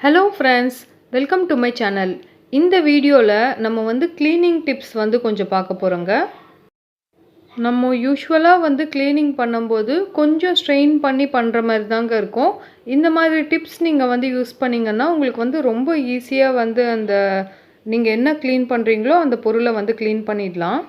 Hello friends, welcome to my channel. இந்த வீடியோல நம்ம cleaning tips கொஞ்சம் பார்க்க போறோங்க. நம்ம யூசுவலா cleaning பண்ணும்போது கொஞ்சம் ஸ்ட்ரெயின் பண்ணி பண்ற மாதிரி தாங்க இருக்கும். இந்த மாதிரி டிப்ஸ் நீங்க யூஸ் பண்ணீங்கன்னா உங்களுக்கு ரொம்ப ஈஸியா அந்த நீங்க என்ன க்ளீன் பண்றீங்களோ அந்த பொருளை க்ளீன் பண்ணிடலாம்.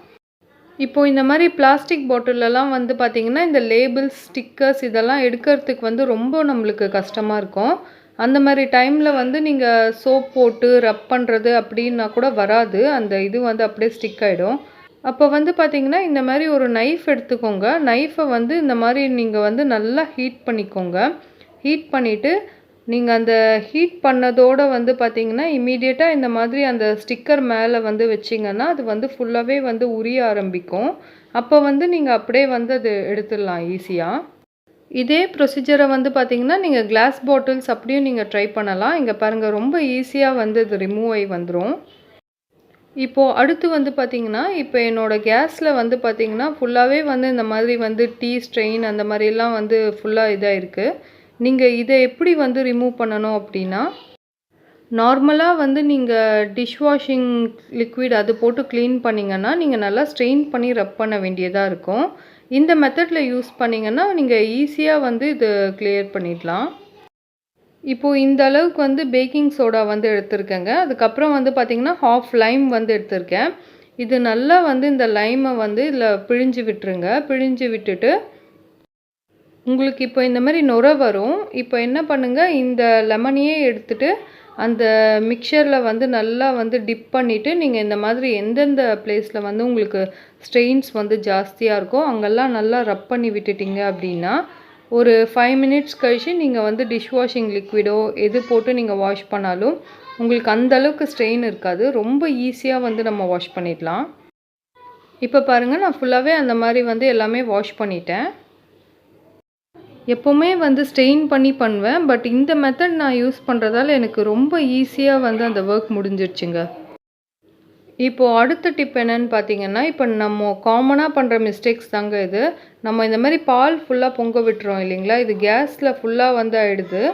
இப்போ இந்த மாதிரி பிளாஸ்டிக் பாட்டிலெல்லாம் பார்த்தீங்கன்னா இந்த லேபிள்ஸ் ஸ்டிக்கர்ஸ் இதெல்லாம் எடுக்கிறதுக்கு ரொம்ப நம்மளுக்கு கஷ்டமாக இருக்கும். அந்த மாதிரி டைமில் நீங்கள் சோப் போட்டு ரப் பண்ணுறது அப்படின்னா கூட வராது. அந்த இது அப்படியே ஸ்டிக் ஆகிடும். அப்போ பார்த்தீங்கன்னா இந்த மாதிரி ஒரு நைஃப் எடுத்துக்கோங்க. நைஃபை இந்த மாதிரி நீங்கள் நல்லா ஹீட் பண்ணிக்கோங்க. ஹீட் பண்ணிவிட்டு நீங்கள் அந்த ஹீட் பண்ணதோடு பார்த்தீங்கன்னா இமீடியட்டாக இந்த மாதிரி அந்த ஸ்டிக்கர் மேலே வச்சிங்கன்னா அது ஃபுல்லாகவே உரிய ஆரம்பிக்கும். அப்போ நீங்கள் அப்படியே அது எடுத்துடலாம் ஈஸியாக. இதே ப்ரொசீஜரை பார்த்தீங்கன்னா நீங்கள் கிளாஸ் பாட்டில்ஸ் அப்படியும் நீங்கள் ட்ரை பண்ணலாம். இங்கே பாருங்கள், ரொம்ப ஈஸியாக அது ரிமூவ் ஆகி வந்துடும். இப்போது அடுத்து பார்த்தீங்கன்னா இப்போ என்னோடய கேஸில் பார்த்தீங்கன்னா ஃபுல்லாகவே இந்த மாதிரி டீ ஸ்ட்ரெயின் அந்த மாதிரிலாம் ஃபுல்லாக இதாக இருக்குது. நீங்கள் இதை எப்படி ரிமூவ் பண்ணணும் அப்படின்னா, நார்மலாக நீங்கள் டிஷ் வாஷிங் லிக்விட் அது போட்டு க்ளீன் பண்ணிங்கன்னா நீங்கள் நல்லா ஸ்ட்ரெயின் பண்ணி ரப் பண்ண வேண்டியதாக இருக்கும். இந்த மெத்தடில் யூஸ் பண்ணிங்கன்னா நீங்கள் ஈஸியாக இது கிளியர் பண்ணிடலாம். இப்போது இந்த அளவுக்கு பேக்கிங் சோடா எடுத்திருக்கேங்க. அதுக்கப்புறம் பார்த்தீங்கன்னா ஹாஃப் லைம் எடுத்திருக்கேன். இது நல்லா இந்த லைமை இதில் பிழிஞ்சு விட்டுருங்க. பிழிஞ்சு விட்டுட்டு உங்களுக்கு இப்போ இந்த மாதிரி நுரை வரும். இப்போ என்ன பண்ணுங்கள், இந்த லெமனையே எடுத்துகிட்டு அந்த மிக்சரில் நல்லா டிப் பண்ணிவிட்டு நீங்கள் இந்த மாதிரி எந்தெந்த பிளேஸில் உங்களுக்கு ஸ்ட்ரெயின்ஸ் ஜாஸ்தியாக இருக்கோ அங்கெல்லாம் நல்லா ரப் பண்ணி விட்டுட்டிங்க அப்படின்னா ஒரு 5 மினிட்ஸ் கழிச்சு நீங்கள் டிஷ் வாஷிங் லிக்விடோ எது போட்டு நீங்கள் வாஷ் பண்ணாலும் உங்களுக்கு அந்தளவுக்கு ஸ்ட்ரெயின் இருக்காது. ரொம்ப ஈஸியாக நம்ம வாஷ் பண்ணிடலாம். இப்போ பாருங்கள், நான் ஃபுல்லாகவே அந்த மாதிரி எல்லாமே வாஷ் பண்ணிட்டேன். எப்போவுமே ஸ்ட்ரெயின் பண்ணி பண்ணுவேன். பட் இந்த மெத்தட் நான் யூஸ் பண்ணுறதால எனக்கு ரொம்ப ஈஸியாக அந்த ஒர்க் முடிஞ்சிடுச்சுங்க. இப்போது அடுத்த டிப் என்னென்னு பார்த்தீங்கன்னா, இப்போ நம்ம காமனாக பண்ணுற மிஸ்டேக்ஸ் தாங்க இது. நம்ம இந்த மாதிரி பால் ஃபுல்லாக பொங்க விட்டுறோம் இல்லைங்களா, இது கேஸில் ஃபுல்லாக ஆகிடுது.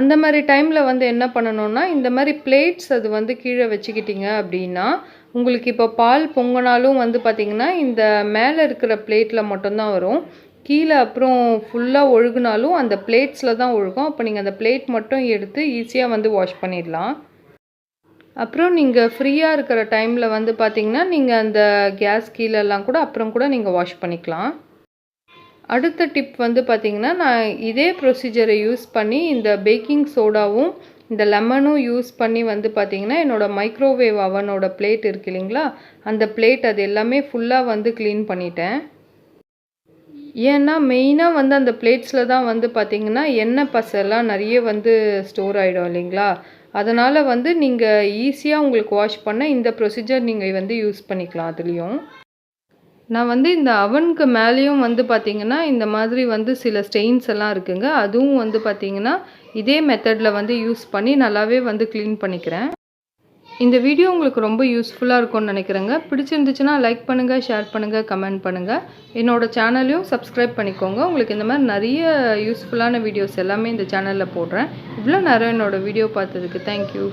அந்த மாதிரி டைமில் என்ன பண்ணணுன்னா, இந்த மாதிரி பிளேட்ஸ் அது கீழே வச்சுக்கிட்டிங்க அப்படின்னா உங்களுக்கு இப்போ பால் பொங்கினாலும் பார்த்தீங்கன்னா இந்த மேலே இருக்கிற பிளேட்டில் மட்டும்தான் வரும். கீழே அப்புறம் ஃபுல்லாக ஒழுகுனாலும் அந்த பிளேட்ஸில் தான் ஒழுகும். அப்போ நீங்கள் அந்த பிளேட் மட்டும் எடுத்து ஈஸியாக வாஷ் பண்ணிடலாம். அப்புறம் நீங்கள் ஃப்ரீயாக இருக்கிற டைமில் பார்த்தீங்கன்னா நீங்கள் அந்த கேஸ் கீழெல்லாம் கூட அப்புறம் கூட நீங்கள் வாஷ் பண்ணிக்கலாம். அடுத்த டிப் பார்த்தீங்கன்னா, நான் இதே ப்ரொசீஜரை யூஸ் பண்ணி இந்த பேக்கிங் சோடாவும் இந்த லெமனும் யூஸ் பண்ணி பார்த்தீங்கன்னா என்னோடய மைக்ரோவேவ் அவனோட பிளேட் இருக்குது இல்லைங்களா, அந்த பிளேட் அது எல்லாமே ஃபுல்லாக க்ளீன் பண்ணிட்டேன். ஏன்னா மெயினாக அந்த பிளேட்ஸில் தான் பார்த்தீங்கன்னா எண்ணெய் பசெல்லாம் நிறைய ஸ்டோர் ஆகிடும் இல்லைங்களா, அதனால் நீங்கள் ஈஸியாக உங்களுக்கு வாஷ் பண்ண இந்த ப்ரொசீஜர் நீங்கள் யூஸ் பண்ணிக்கலாம். அதுலேயும் நான் இந்த அவனுக்கு மேலேயும் பார்த்தீங்கன்னா இந்த மாதிரி சில ஸ்டெயின்ஸ் எல்லாம் இருக்குங்க. அதுவும் பார்த்தீங்கன்னா இதே மெத்தடில் யூஸ் பண்ணி நல்லாவே க்ளீன் பண்ணிக்கிறேன். இந்த வீடியோ உங்களுக்கு ரொம்ப யூஸ்ஃபுல்லாக இருக்கும்னு நினைக்கிறேங்க. பிடிச்சிருந்துச்சுன்னா லைக் பண்ணுங்கள், ஷேர் பண்ணுங்கள், கமெண்ட் பண்ணுங்கள். என்னோடய சேனலையும் சப்ஸ்கிரைப் பண்ணிக்கோங்க. உங்களுக்கு இந்த மாதிரி நிறைய யூஸ்ஃபுல்லான வீடியோஸ் எல்லாமே இந்த சேனலில் போடுறேன். இவ்வளோ நேரம் என்னோடய வீடியோ பார்த்ததுக்கு தேங்க்யூ.